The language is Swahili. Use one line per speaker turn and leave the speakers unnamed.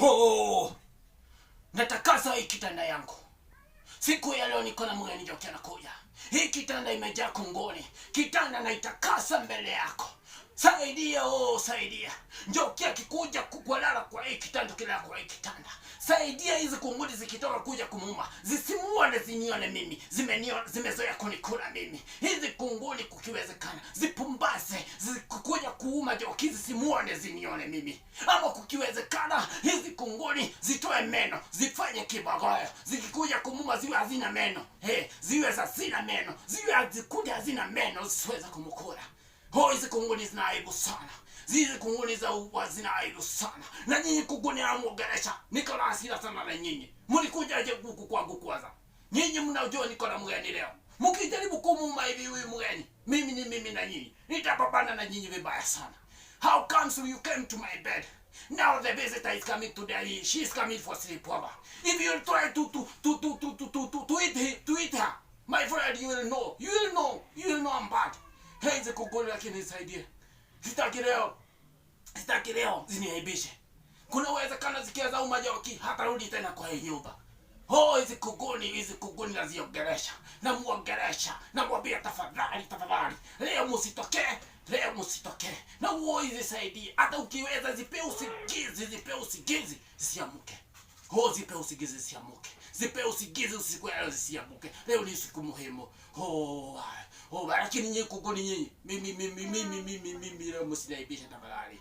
Oh, natakasa hii kitanda yangu. Siku ya leo niko na mgeni Njoki anakuja. Hii kitanda imejaa kunguni. Kitanda naitakasa mbele yako. Saidia, saidia. Njoki akikuja kulala kwa hii kitanda, kila kwa hii kitanda. Saidia hizi kunguni zikitoka kuja kumuuma. Zisimuone zinione mimi. Zimezoea kunikula mimi. Hizi kunguni kukiwezekana zipumbaze, zikuja kuuma Njoki, zisimuone zinione mimi. Ama kukiwezekana hizi kunguni zitoe meno, zifanye kibagoyo. Zikikuja kumuuma ziwe hazina meno. Ziwe hazina meno. Ziwe hazina meno, zisiweza kumkula. Hizi kunguni zina aibu sana. Hizi kunguni za uwa zina aibu sana. Na nyinyi kunguni anamuongelesha. Niko na hasira sana na nyinyi. Mlikuja aje huku kwangu kwanza? Nyinyi mnajua niko na mgeni leo. Mkijaribu kumuuma hivi huyu mgeni, mimi na nyinyi nitapambana na nyinyi vibaya sana. How comes you came to my bed? Now the visitor is coming today. She is coming for sleepover. If you try to eat her, my friend, you will know. You will know I'm bad. Hizi kunguni lakini nisaidie. Sitaki leo ziniaibishe. Kuna uwezekano zikiweza uma Njoki hatarudi tena kwa hii nyumba. Hizi kunguni naziongelesha. Namuongelesha. Namwambia tafadhali. Leo msitokee. Na hizi saidie. Hata ukiweza zipe usingizi zisiamuke. Zipe usingizi zisiamuke. Zipe usingizi usiku ya leo zisiamuke. Leo ni siku muhimu. Lakini nyinyi kunguni nyinyi. Mimi leo msiniaibishe tafadhali.